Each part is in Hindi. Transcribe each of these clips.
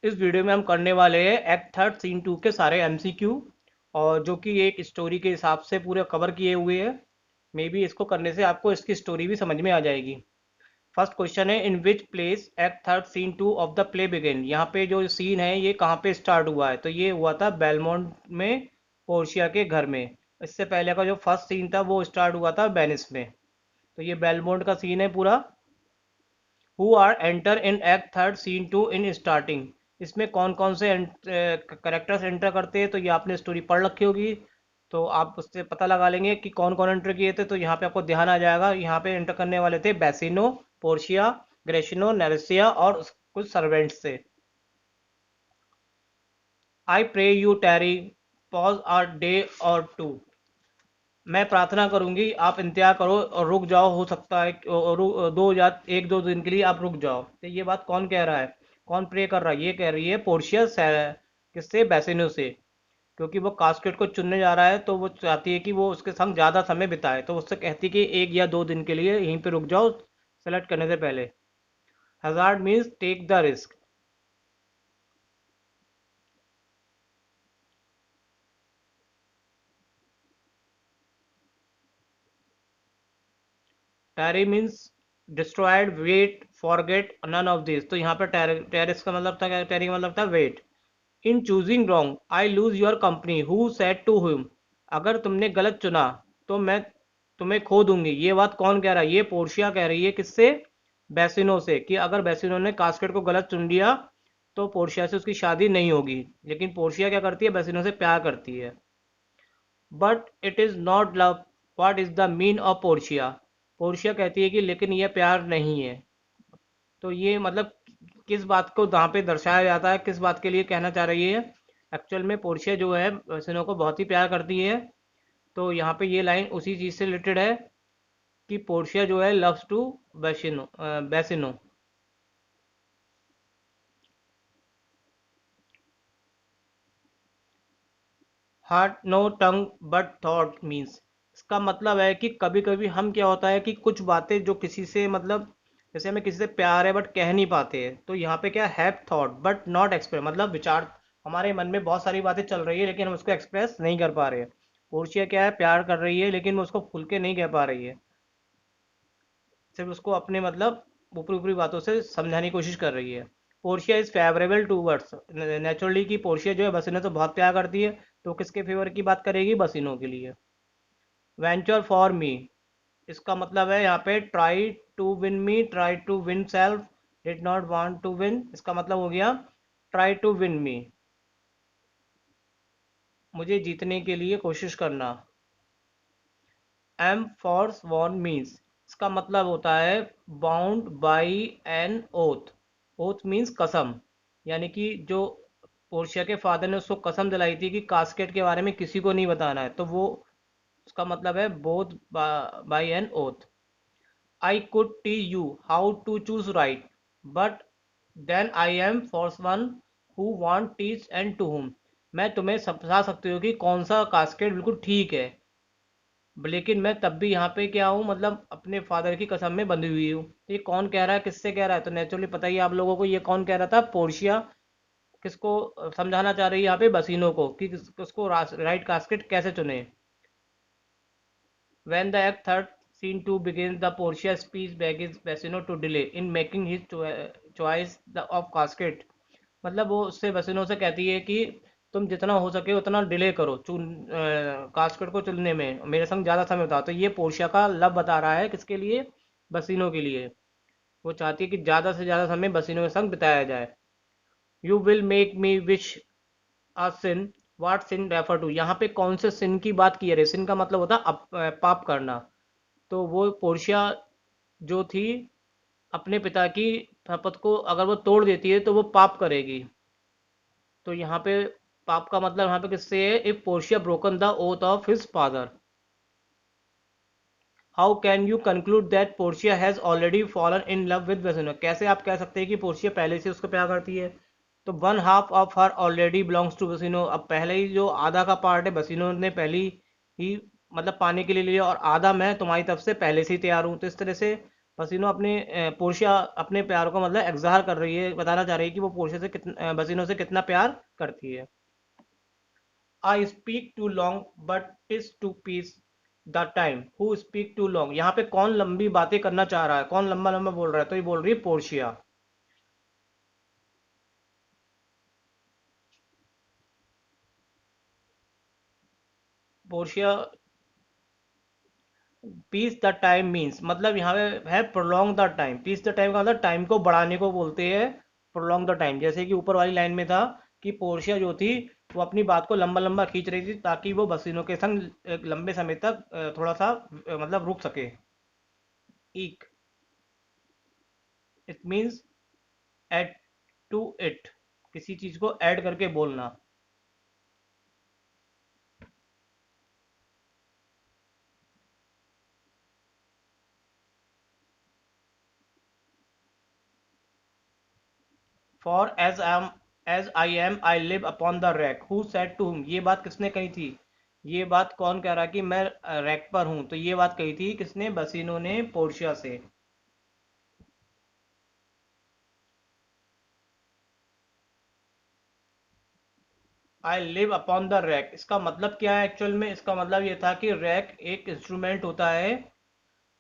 इस वीडियो में हम करने वाले हैं एक्ट थर्ड सीन टू के सारे एमसीक्यू, और जो कि एक स्टोरी के हिसाब से पूरे कवर किए हुए हैं। मे बी इसको करने से आपको इसकी स्टोरी भी समझ में आ जाएगी। फर्स्ट क्वेश्चन है, in which place act third scene two of the play begin. यहाँ पे जो सीन है ये कहाँ पे स्टार्ट हुआ है, तो ये हुआ था बेलमोंट में, पोर्शिया के घर में। इससे पहले का जो फर्स्ट सीन था वो स्टार्ट हुआ था वेनिस में। तो ये बेलमोंट का सीन है पूरा। Who are enter in act third scene two in starting. इसमें कौन कौन से करेक्टर्स एंटर करते हैं, तो ये आपने स्टोरी पढ़ रखी होगी, तो आप उससे पता लगा लेंगे कि कौन कौन एंटर किए थे। तो यहाँ पे आपको ध्यान आ जाएगा, यहाँ पे एंटर करने वाले थे बेसिनो, पोर्शिया, ग्रेशिनो, नेरेसिया और कुछ सर्वेंट्स से। I pray you tarry pause a day or two. मैं प्रार्थना करूंगी, आप इंतजार करो और रुक जाओ, हो सकता है दो या एक दो दिन के लिए आप रुक जाओ। तो ये बात कौन कह रहा है, कौन प्रे कर रहा है? ये कह रही है पोर्शिया किससे? बेसिनो से। क्योंकि वो कास्केट को चुनने जा रहा है, तो वो चाहती है कि वो उसके संग ज़्यादा समय बिताए, तो उससे कहती है कि एक या दो दिन के लिए यहीं पे रुक जाओ सेलेक्ट करने से पहले। Hazard means take the risk. Tarry means destroyed, wait, forget, none of this. तो यहाँ पर टेरिस का मतलब था क्या? टैरी का मतलब था wait. In choosing wrong I lose your company, who said to him. अगर तुमने गलत चुना तो मैं तुम्हें खो दूंगी। ये बात कौन कह रहा है? ये पोर्शिया कह रही है। किससे? बेसिनो से। कि अगर बेसिनो ने कास्केट को गलत चुन लिया तो पोर्शिया से उसकी शादी नहीं होगी। लेकिन पोर्शिया क्या करती है? बेसिनो से प्यार करती है। But it is not love, what is the mean of Portia. Portia कहती है कि लेकिन यह प्यार नहीं है। तो ये मतलब किस बात को यहाँ पे दर्शाया जाता है, किस बात के लिए कहना चाह रही है? एक्चुअल में पोर्शिया जो है बेसिनो को बहुत ही प्यार करती है। तो यहाँ पे ये लाइन उसी चीज़ से रिलेटेड है कि पोर्शिया जो है loves to Bassanio Bassanio. Heart no tongue but thought means. इसका मतलब है कि कभी कभी हम क्या होता है कि कुछ बातें जो किसी से मतलब, जैसे हमें किसी से प्यार है बट कह नहीं पाते हैं, तो यहाँ पे क्या have thought but not express, मतलब विचार, हमारे मन में बहुत सारी बातें चल रही है लेकिन हम उसको एक्सप्रेस नहीं कर पा रहे हैं। पोर्शिया क्या है, प्यार कर रही है लेकिन वो उसको खुल के नहीं कह पा रही है। सिर्फ उसको अपने मतलब ऊपरी ऊपरी बातों से समझाने की कोशिश कर रही है। Portia is favourable to words, naturally की पोर्शिया जो है बसिनो से बहुत प्यार करती है, तो किसके फेवर की बात करेगी? बसिनो के लिए। वेंचर फॉर मी, इसका मतलब है यहाँ पे try to win me, try to win self, did not want to win. इसका मतलब हो गया ट्राई टू विन मी, मुझे जीतने के लिए कोशिश करना। एम फॉर्स वॉन मीन्स, इसका मतलब होता है bound by N oath. Oath means कसम, यानी कि जो पोर्शिया के फादर ने उसको कसम दिलाई थी कि कास्केट के बारे में किसी को नहीं बताना है, तो वो उसका मतलब है both by N oath. I could teach you how to choose right, but then I am force one who want teach and to whom। मैं तुम्हें समझा सकती हूँ कि कौन सा कास्केट बिल्कुल ठीक है, लेकिन मैं तब भी यहाँ पे क्या हूँ, मतलब अपने फादर की कसम में बंधी हुई हूँ। तो ये कौन कह रहा है, किससे कह रहा है? तो नेचुरली पता ही है आप लोगों को ये कौन कह रहा था, पोर्शिया। किसको समझाना चाह रही है यहाँ पे? बसिनो को, कि किसको राइट कास्केट कैसे चुने। When the act third scene 2 begins, the Portia speech begs Basino to delay in making his choice of casket। मतलब वो उससे बसिनो से कहती है कि तुम जितना हो सके उतना डिले करो कास्केट को चुनने में, मेरे संग ज़्यादा समय बताओ। तो ये पोर्शिया का लव बता रहा है, किसके लिए? बसिनो के लिए। वो चाहती है कि ज़्यादा से ज़्यादा समय बसिनो के संग बिताया जाए। You will make me wish a sin, what sin refer to. यहाँ पे कौन से सिन की बात की है? सिन का मतलब होता है पाप करना। तो वो पोर्शिया जो थी, अपने पिता की शपथ को अगर वो तोड़ देती है तो वो पाप करेगी। तो यहाँ पे पाप का मतलब यहाँ पे किससे है? If Portia broken the oath of his father. How can you conclude that Portia has already fallen in love with Bassanio. कैसे आप कह सकते हैं कि पोर्शिया पहले से उसको प्यार करती है? तो one half of her already belongs to Bassanio. अब पहले ही जो आधा का पार्ट है बसिनो ने पहली ही मतलब पाने के लिए लिया, और आधा मैं तुम्हारी तरफ से पहले से ही तैयार हूँ। तो इस तरह से बसिनो अपने पोर्शिया अपने प्यार को मतलब एग्जहार कर रही है, बताना चाह रही है कि वो पोर्शिया से कितना बसिनो से कितना प्यार करती है। I speak to long but TISS to piece the time who speak to long, यहाँ पे कौन लंबी बातें करना चाह रहा है, कौन लंबा लंबा बोल रहा है, तो ये बोल रही है Portia. Portia peise the time means मतलब यहाँ पे है prolong the time, peise the time का मतलब टाइम को बढ़ाने को बोलते हैं प्रोलॉन्ग द टाइम। जैसे कि ऊपर वाली लाइन में था कि पोर्शिया जो थी वो अपनी बात को लंबा लंबा खींच रही थी ताकि वो बसिनो के संग एक लंबे समय तक थोड़ा सा मतलब रुक सके। एक, it means add to it, किसी चीज को ऐड करके बोलना। For as I live upon the rack who said to whom, ये बात किसने कही थी, ये बात कौन कह रहा है कि मैं रैक पर हूं, तो ये बात कही थी किसने, बसिनो ने पोर्शिया से। आई लिव अपॉन द रैक, इसका मतलब क्या है एक्चुअल में, इसका मतलब ये था कि रैक एक इंस्ट्रूमेंट होता है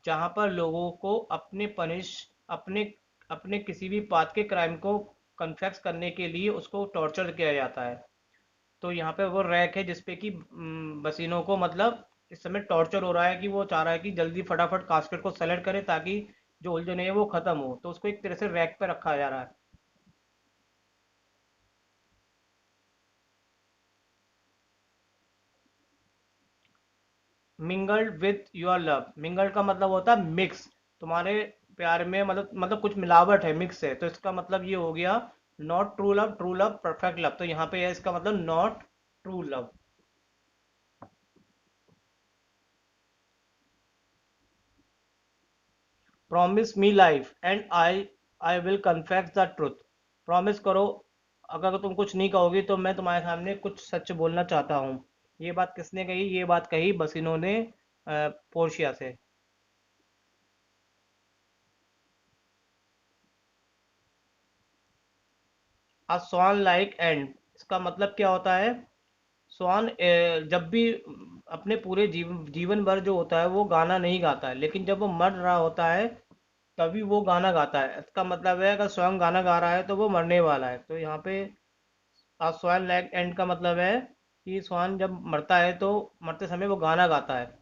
जहां पर लोगों को अपने अपने किसी भी बात के क्राइम को कन्फेक्स करने के लिए उसको टॉर्चर किया जाता है। तो यहाँ पे वो रैक है जिसपे कि बसिनो को मतलब इस समय टॉर्चर हो रहा है कि वो चाह रहा है कि जल्दी फटाफट कास्केट को सेलेक्ट करे ताकि जो उलझन है वो खत्म हो, तो उसको एक तरह से रैक पे रखा जा रहा है। Mingled with your love, mingled का मतलब होता है मिक्स, तुम्हारे प्यार में मतलब कुछ मिलावट है, मिक्स है, तो इसका मतलब ये हो गया not true love, true love perfect love, तो यहाँ पे है इसका मतलब not true love. Promise me life and I will confess the truth, promise करो अगर तुम कुछ नहीं कहोगी तो मैं तुम्हारे सामने कुछ सच बोलना चाहता हूँ। ये बात किसने कही, ये बात कही बसिनो ने पोर्शिया से। अ स्वान लाइक एंड, इसका मतलब क्या होता है, स्वान जब भी अपने पूरे जीवन भर जो होता है वो गाना नहीं गाता है, लेकिन जब वो मर रहा होता है तभी वो गाना गाता है। इसका मतलब है अगर स्वयं गाना गा रहा है तो वो मरने वाला है, तो यहाँ पे स्वान लैग एंड का मतलब है कि स्वान जब मरता है तो मरते समय वो गाना गाता है।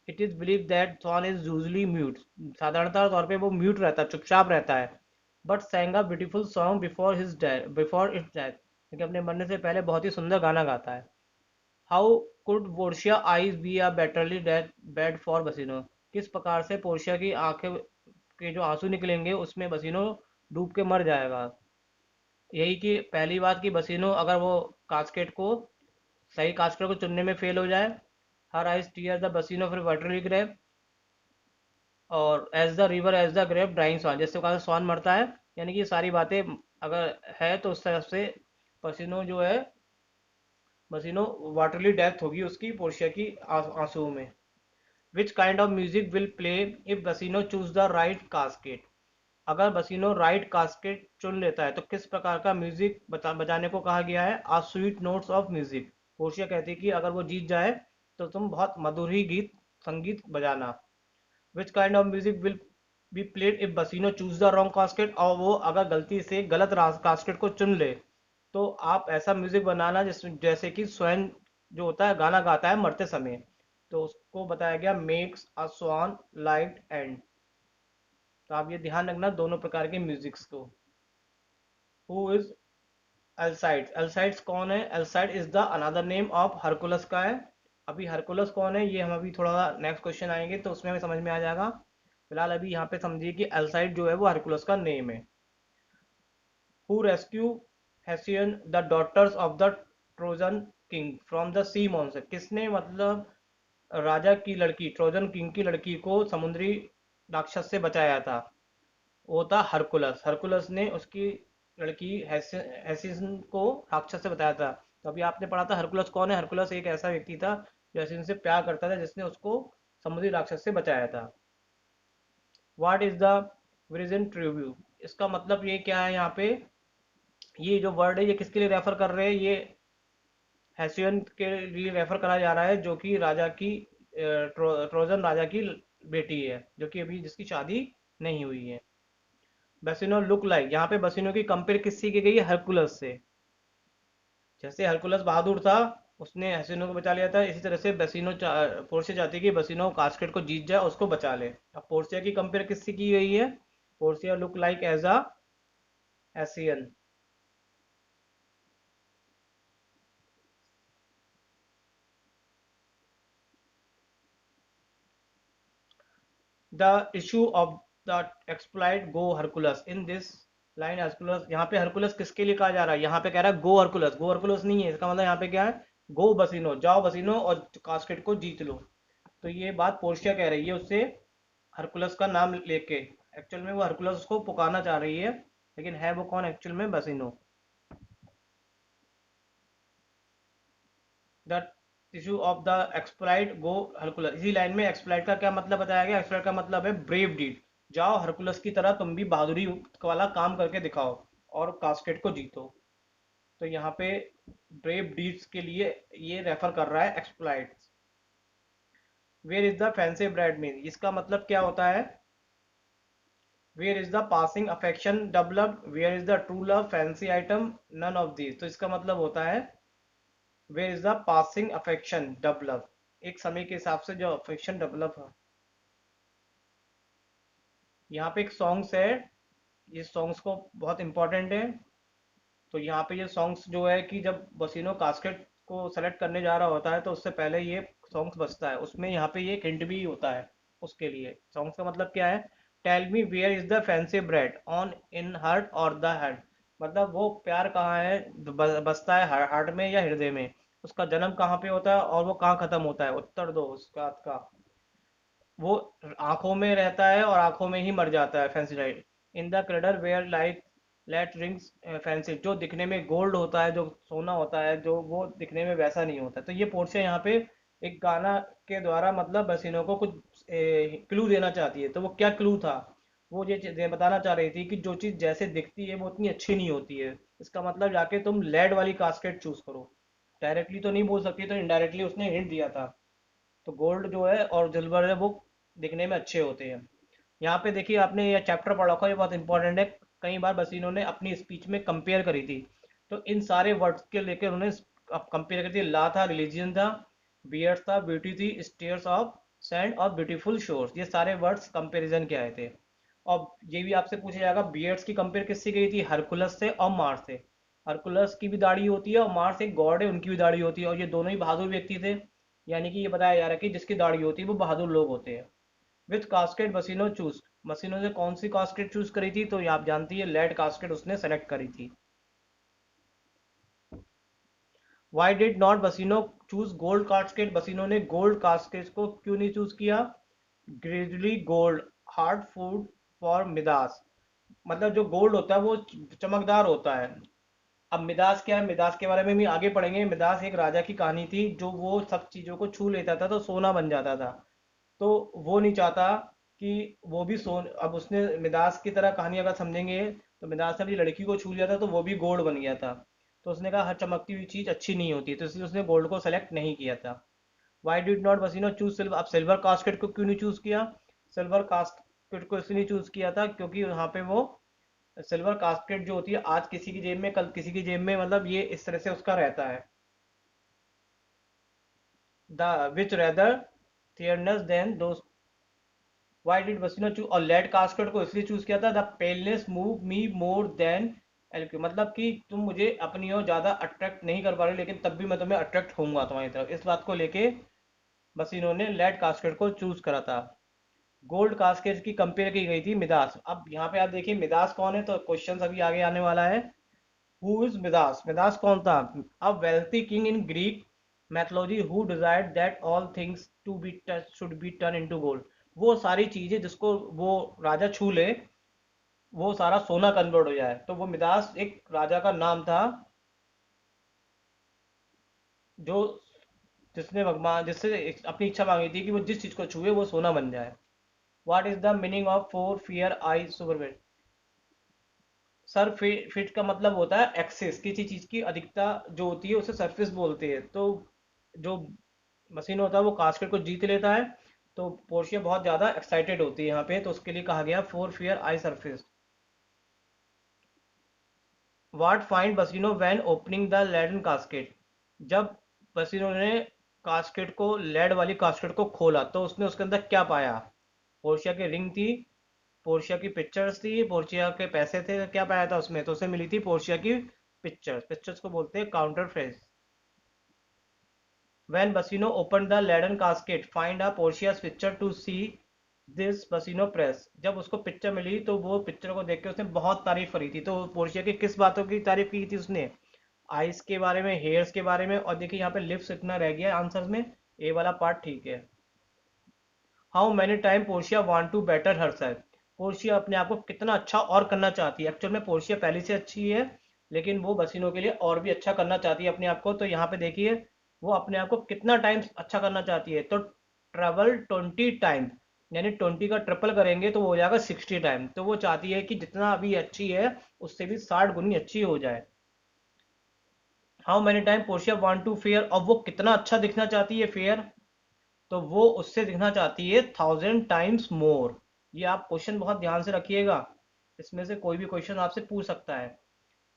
It is believe that swan is usually mute, साधारणतः तौर पे वो म्यूट रहता है, चुपचाप रहता है। But सैंग a beautiful song before it's death, लेकिन अपने मरने से पहले बहुत ही सुंदर गाना गाता है। How could Portia eyes be a watery death bed for Bassanio, किस प्रकार से पोर्शिया की आंखें के जो आंसू निकलेंगे उसमें बसिनो डूब के मर जाएगा। यही कि पहली बात कि बसिनो अगर वो कास्केट को सही कास्केट को चुनने में फेल हो जाए, her eyes tear the Bassanio फिर वाटरली ग्रेव, और as the river as the grave drawing swan, जैसे कहा स्वान मरता है, यानी कि ये सारी बातें अगर है तो उस तरफ से पसीनो जो है बसिनो वाटरली डेथ होगी उसकी पोर्शिया की आंसुओं में। Which kind of music will play if Bassanio choose the right casket, अगर बसिनो राइट कास्केट चुन लेता है तो किस प्रकार का म्यूजिक बजाने को कहा गया है, a sweet notes of music, Portia कहती है कि अगर वो जीत जाए तो तुम बहुत मधुर ही संगीत बजाना। Which kind of music will be played if Bassanio choose the wrong casket, और वो अगर गलती से गलत कास्केट को चुन ले तो आप ऐसा म्यूजिक बनाना जैसे कि स्वयं जो होता है गाना गाता है मरते समय, तो उसको बताया गया makes a swan like end. तो आप ये ध्यान रखना दोनों प्रकार के म्यूजिक्स को। हु इज एल्साइड्स, एल्साइड्स कौन है, Alcides is the another name of Hercules का है। अभी हरकुलस कौन है ये हम अभी थोड़ा नेक्स्ट क्वेश्चन आएंगे तो उसमें हमें समझ में आ जाएगा। फिलहाल अभी यहाँ पे समझिए कि एल्साइड जो है वो हरकुलस का नेम है। Who rescue Hesione the daughters of the Trojan king from the sea monster, किसने मतलब राजा की लड़की ट्रोजन किंग की लड़की को समुद्री राक्षस से बचाया था, वो था हरकुलस, हरकुलस ने उसकी लड़की हेसिन को राक्षस से बताया था। तो अभी आपने पढ़ा था हरकुलस कौन है, हरकुलस एक ऐसा व्यक्ति था जो हेसिन से प्यार करता था जिसने उसको समुद्री राक्षस से बचाया था। व्हाट इज द विजन ट्रिब्यू, इसका मतलब ये क्या है यहाँ पे, ये जो वर्ड है ये किसके लिए रेफर कर रहे हैं, ये हेसियन के लिए रेफर करा जा रहा है, जो कि राजा की ट्रोजन राजा की बेटी है, जो कि अभी जिसकी शादी नहीं हुई है। बसिनो लुक लाइक, यहाँ पे बसिनो की कंपेयर किससे की गई है, हरकुलस से। जैसे हरकुलस बहादुर था, उसने हसीनो को बचा लिया था, इसी तरह से पोर्शिया चाहती है कि बसिनो कास्केट को जीत जाए, उसको बचा ले। अब पोर्शिया की कंपेयर किससे की गई है, Portia look like as a Asian. The issue of the exploit go Hercules in this line, Hercules यहाँ पे हरकुलस किसके लिए कहा जा रहा है, यहाँ पे कह रहा है गो हरकुलस, गो हरकुलस नहीं है, इसका मतलब यहाँ पे क्या है, गो बसिनो, जाओ बसिनो और कास्केट को जीत लो। तो ये बात पोर्शिया कह रही है उससे, हरकुलस का नाम लेके। एक्चुअल में वो हरकुलस उसको पुकारना चाह रही है, लेकिन है वो कौन एक्चुअल में, Bassanio. The issue of the exploit go Hercules, इसी लाइन में एक्सप्लाइट का क्या मतलब बताया गया, एक्सप्लाइट का मतलब है ब्रेव डीड, जाओ हरकुलस की तरह तुम भी बहादुरी वाला काम करके दिखाओ और कास्केट को जीतो। तो यहाँ पे ब्रेव डीड्स के लिए ये रेफर कर रहा है exploit. Where is the fancy bride mean, इसका मतलब क्या होता है, where is the passing affection developed, where is the true love fancy item, none of these. तो इसका मतलब होता है where is the passing affection develop, एक समय के हिसाब से जो अफेक्शन डेवलप है। यहाँ पे एक सॉन्ग्स है, ये सॉन्ग्स को बहुत इंपॉर्टेंट है। तो यहाँ पे ये सॉन्ग्स जो है कि जब बसिनो कास्केट को सेलेक्ट करने जा रहा होता है तो उससे पहले ये सॉन्ग्स बजता है, उसमें यहाँ पे ये एक हिंट भी होता है उसके लिए। सॉन्ग्स का मतलब क्या है, tell me where is the fancy bred on in heart और द हेड, मतलब वो प्यार कहाँ है, बसता है हार्ट में या हृदय में, उसका जन्म कहाँ पे होता है और वो कहाँ खत्म होता है, उत्तर दो उसका का। वो आंखों में रहता है और आंखों में ही मर जाता है, fancy light in the cradle where light let rings fancy, जो दिखने में गोल्ड होता है, जो सोना होता है, जो वो दिखने में वैसा नहीं होता। तो ये पोर्शन यहाँ पे एक गाना के द्वारा मतलब बसिनो को कुछ क्लू देना चाहती है। तो वो क्या क्लू था, वो ये बताना चाह रही थी कि जो चीज़ जैसे दिखती है वो उतनी अच्छी नहीं होती है, इसका मतलब जाके तुम लेड वाली कास्केट चूज करो। डायरेक्टली तो नहीं बोल सकती, तो इनडायरेक्टली उसने हिंट दिया था। तो गोल्ड जो है और सिल्वर है वो दिखने में अच्छे होते हैं। यहाँ पे देखिए, आपने ये चैप्टर पढ़ा होगा, ये बहुत इंपॉर्टेंट है। कई बार बस इन्होंने अपनी स्पीच में कंपेयर करी थी, तो इन सारे वर्ड्स के लेकर उन्होंने कंपेयर करी थी। ला था, रिलीजियन था, बियर्स था, ब्यूटी थी, स्टेयर्स ऑफ सैंड और ब्यूटीफुल शोर्स, ये सारे वर्ड्स कंपेरिजन के आए थे। और ये भी आपसे पूछा जाएगा, बियर्स की कंपेयर किससे गई थी, हरकुलस से और मार्स से। हरकुलस की भी दाढ़ी होती है और मार्स एक गॉड है, उनकी भी दाढ़ी होती है, और ये दोनों ही बहादुर व्यक्ति थे। यानी कि ये बताया जा रहा है कि जिसकी दाढ़ी होती है वो बहादुर लोग होते हैं। विथ कास्केट बसिनो चूज, बसिनो ने कौन सी कास्केट चूज करी थी, तो ये आप जानती है लेड कास्केट उसने सेलेक्ट करी थी। Why did not Bassanio choose gold casket, Bassanio ने गोल्ड कास्केट को क्यों नहीं चूज किया, gradually gold hard food for Midas, मतलब जो गोल्ड होता है वो चमकदार होता है। अब मिदास क्या है, मिदास के बारे में भी आगे पढ़ेंगे। मिदास एक राजा की कहानी थी, जो वो सब चीजों को छू लेता था तो सोना बन जाता था। तो वो नहीं चाहता कि वो भी सोन, अब उसने मिदास की तरह कहानी अगर समझेंगे, तो मिदास ने अपनी लड़की को छू लिया था तो वो भी गोल्ड बन गया था। तो उसने कहा हर चमकती हुई चीज अच्छी नहीं होती, तो इसलिए उसने गोल्ड को सेलेक्ट नहीं किया था। Why did not Bassanio choose silver, अब सिल्वर कास्केट को क्यों नहीं चूज किया, सिल्वर कास्केट को इसलिए चूज किया था क्योंकि यहाँ पे वो सिल्वर कास्केट जो होती है आज किसी की जेब में कल किसी की जेब में, मतलब ये इस तरह से उसका रहता है। The which rather threatenest than do, why did Bassanio choose, और लेड कास्केट को इसलिए चूज किया था, the paleness move me more than eloquence, मतलब कि तुम मुझे अपनी ओर ज्यादा अट्रैक्ट नहीं कर पा रहे, लेकिन तब भी मैं तुम्हें अट्रैक्ट होऊंगा तुम्हारी तरफ, इस बात को लेके बस इन्होंने लेड कास्केट को चूज करा था। गोल्ड कास्केट की कंपेयर की गई थी मिदास। अब यहाँ पे आप देखिए मिदास कौन है, तो क्वेश्चन अभी आगे आने वाला है। हु इज मिदास, मिदास कौन था, a wealthy king in Greek mythology who desired that all things to be should be turn into gold, वो सारी चीजें जिसको वो राजा छू ले वो सारा सोना कन्वर्ट हो जाए। तो वो मिदास एक राजा का नाम था, जो जिसने भगवान जिससे अपनी इच्छा मांगी थी कि वो जिस चीज को छुए वो सोना बन जाए। What is the meaning of for fear I surfeit? Surfeit का मतलब होता है एक्सेस, किसी चीज की अधिकता जो होती है उसे सरफेस बोलते हैं। तो जो मशीन होता है वो कास्केट को जीत लेता है। तो पोर्शिया बहुत ज्यादा एक्साइटेड होती है यहाँ पे, तो उसके लिए कहा गया for fear I surfeit. What find Bassanio when opening the leaden casket? जब बसिनो ने कास्केट को, लेड वाली कास्केट को खोला तो उसने उसके अंदर क्या पाया? पोर्शिया की रिंग थी, पोर्शिया की पिक्चर्स थी, पोर्शिया के पैसे थे, क्या पाया था उसमें? तो उसे मिली थी पोर्शिया की पिक्चर्स। पिक्चर्स को बोलते हैं counter phrase. When Basino opened the leaden casket, find a Portia's picture to see this Basino press. जब उसको पिक्चर मिली तो वो पिक्चर को देख के उसने बहुत तारीफ करी थी। तो पोर्शिया की किस बातों की तारीफ की थी उसने? आइस के बारे में, हेयर्स के बारे में, और देखिए यहाँ पे लिप्स इतना रह गया आंसर में। ए वाला पार्ट ठीक है। How many time Portia want to better her self? Portia अपने आप को कितना अच्छा और करना चाहती है? एक्चुअल में पोर्शिया पहले से अच्छी है, लेकिन वो बसिनो के लिए और भी अच्छा करना चाहती है अपने आप को। तो यहाँ पे देखिए वो अपने आप को कितना टाइम अच्छा करना चाहती है। तो ट्रेवल 20 टाइम, यानी 20 का ट्रिपल करेंगे तो वो हो जाएगा 60 टाइम। तो वो चाहती है कि जितना अभी अच्छी है उससे भी 60 गुनी अच्छी हो जाए। How many time Portia want to fair, और वो कितना अच्छा दिखना चाहती है फेयर? तो वो उससे दिखना चाहती है 1000 टाइम्स मोर। ये आप क्वेश्चन बहुत ध्यान से रखिएगा, इसमें से कोई भी क्वेश्चन आपसे पूछ सकता है।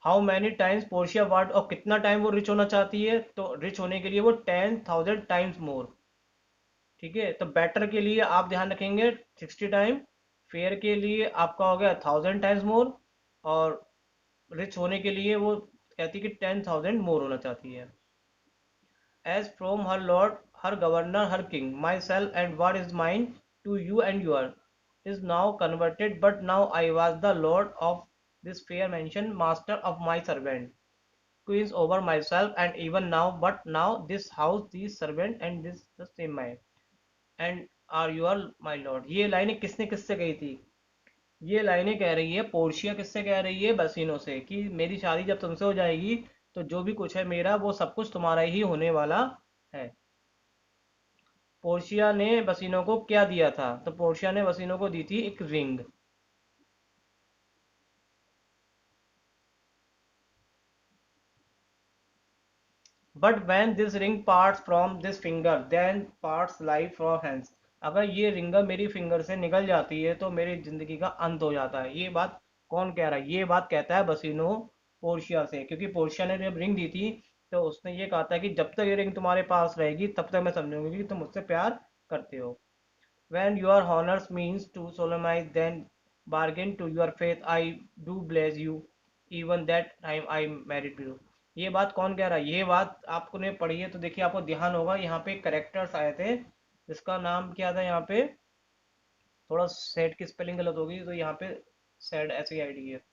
हाउ मैनी टाइम्स पोर्शिया वाट, और कितना टाइम वो रिच होना चाहती है? तो रिच होने के लिए वो 10,000 टाइम्स मोर। ठीक है, तो बेटर के लिए आप ध्यान रखेंगे 60 टाइम, फेयर के लिए आपका हो गया 1000 टाइम्स मोर, और रिच होने के लिए वो कहती है कि 10,000 मोर होना चाहती है। As from her lord, her governor, her king, myself and what is mine to you and your is now converted, but now I was the lord of this fair mansion, master of my servant, queens over myself, and even now, but now this house, these servant, and this the same my and are you all my lord? ये लाइनें किसने किससे कही थी? ये लाइनें कह रही है पोर्शिया, किससे कह रही है? बसिनो से, कि मेरी शादी जब तुमसे हो जाएगी तो जो भी कुछ है मेरा वो सब कुछ तुम्हारा ही होने वाला है। पोर्शिया ने बसिनो को क्या दिया था? तो पोर्शिया ने बसिनो को दी थी एक ring. But when this ring parts from this finger then parts life from hands. अगर ये रिंग मेरी फिंगर से निकल जाती है तो मेरी जिंदगी का अंत हो जाता है। ये बात कौन कह रहा है? ये बात कहता है बसिनो पोर्शिया से, क्योंकि पोर्शिया ने जब रिंग दी थी तो उसने ये कहा था कि जब तक ये रिंग तुम्हारे पास रहेगी तब तक मैं समझूंगी कि तुम मुझसे प्यार करते हो। When your honors means to solemnize, then bargain to your faith, I do bless you, even that time I married you। ये बात कौन कह रहा है? ये बात आपको ने पढ़ी है तो देखिए आपको ध्यान होगा, यहाँ पे करेक्टर्स आए थे जिसका नाम क्या था यहाँ पे? थोड़ा सेड की स्पेलिंग गलत होगी तो यहाँ पे सेड ऐसे ही आईडी है।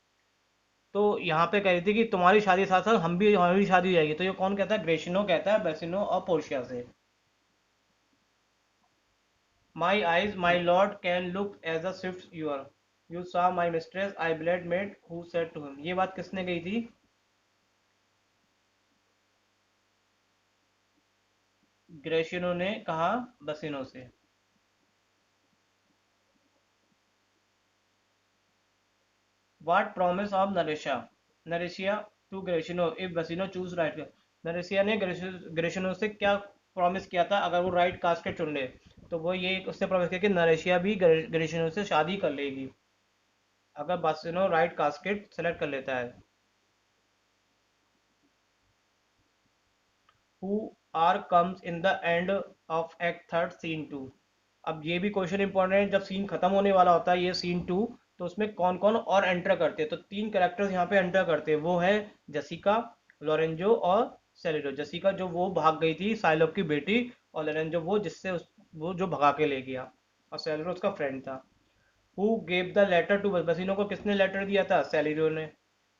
तो यहाँ पे कह रही थी कि तुम्हारी शादी के साथ साथ हमारी शादी हो जाएगी। तो ये कौन कहता है? ग्रेशिनो कहता है बेसिनो और पोर्शिया से। My eyes, my lord, can look as a swift ewer. You saw my mistress, I bled maid, who said to him। ये बात किसने कही थी? ग्रेशिनो ने कहा बसिनो से। What promise of Narisha to Greshino if Basino choose right? नरेशिया ने ग्रेशिनो से क्या प्रॉमिस किया था अगर वो राइट कास्केट चुन ले? तो वो ये उसने प्रॉमिस किया कि नरेशिया भी ग्रेशिनो से शादी कर लेगी अगर बासिनो राइट कास्केट सेलेक्ट कर लेता है। Who are comes in the end of act third scene two. अब ये भी क्वेश्चन इंपॉर्टेंट है, जब सीन खत्म होने वाला होता है ये सीन टू, तो उसमें कौन कौन और एंटर करते हैं? तो तीन कैरेक्टर्स यहाँ पे एंटर करते हैं, वो है जसिका, लोरेंजो और सेलेरो। जसिका जो वो भाग गई थी साइलोप की बेटी, और लोरेंजो वो वो जो भगा के ले गया, और सेलेरो उसका फ्रेंड था। Who gave the letter to Bassanio को किसने लेटर दिया था? सेलेरो ने।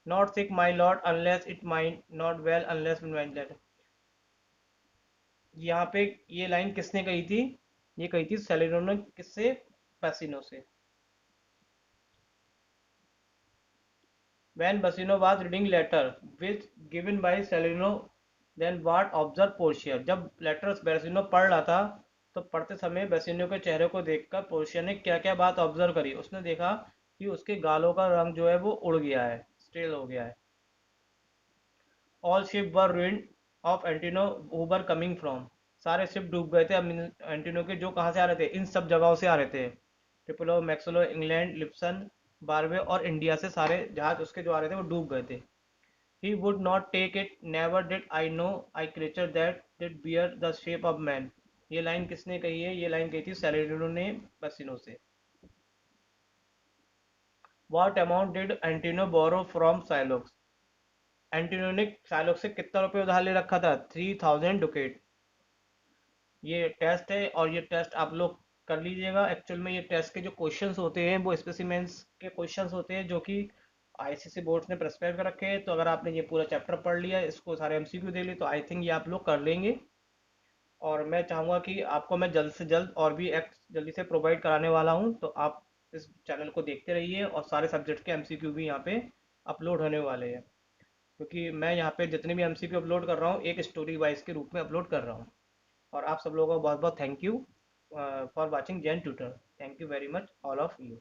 Not sick my lord unless it mind, not well unless mind. यहाँ पे ये लाइन किसने कही थी? ये कही थी सेलेनो ने। किससे? बसिनो से। When Basino was reading letter which given by Salerno, then what observed Portia? जब लेटर बेसिनो पढ़ रहा था तो पढ़ते समय बेसिनो के चेहरे को देखकर पोर्शिया ने क्या क्या बात ऑब्जर्व करी। उसने देखा कि उसके गालों का रंग जो है वो उड़ गया है, स्टेल हो गया है। All ship were ruined of Antonio who were coming from. सारे शिप डूब गए थे एंटिनो के, जो कहाँ से आ रहे थे, इन सब जगहों से आ रहे थे। ट्रिपोलो, मैक्सलो, इंग्लैंड, लिप्सन, बारवे और इंडिया से सारे जहाज उसके जो आ रहे थे वो डूब गए थे। He would not take it, never did I know a creature that did bear the shape of man। ये लाइन किसने कही है? ये लाइन कही थी सैलिडनो ने बसिनो से। What amount did Antino borrow from Shylock? एंटिनो ने शाइलॉक से कितना रुपए उधार ले रखा था? 3000 दुकेट। ये टेस्ट है और ये टेस्ट आप लोग कर लीजिएगा। एक्चुअल में ये टेस्ट के जो क्वेश्चंस होते हैं वो स्पेसिमेंस के क्वेश्चंस होते हैं, जो कि आईसीसी बोर्ड्स ने प्रेस्क्राइब कर रखे हैं। तो अगर आपने ये पूरा चैप्टर पढ़ लिया, इसको सारे एमसीक्यू दे लिए, तो आई थिंक ये आप लोग कर लेंगे। और मैं चाहूँगा कि आपको मैं जल्द से जल्द और भी एक्ट जल्दी से प्रोवाइड कराने वाला हूँ, तो आप इस चैनल को देखते रहिए। और सारे सब्जेक्ट के एमसीक्यू भी यहाँ पे अपलोड होने वाले हैं, क्योंकि मैं यहाँ पे जितने भी एमसीक्यू अपलोड कर रहा हूँ एक स्टोरी वाइज के रूप में अपलोड कर रहा हूँ। और आप सब लोगों को बहुत बहुत thank you for watching Jain tutor. Thank you very much all of you.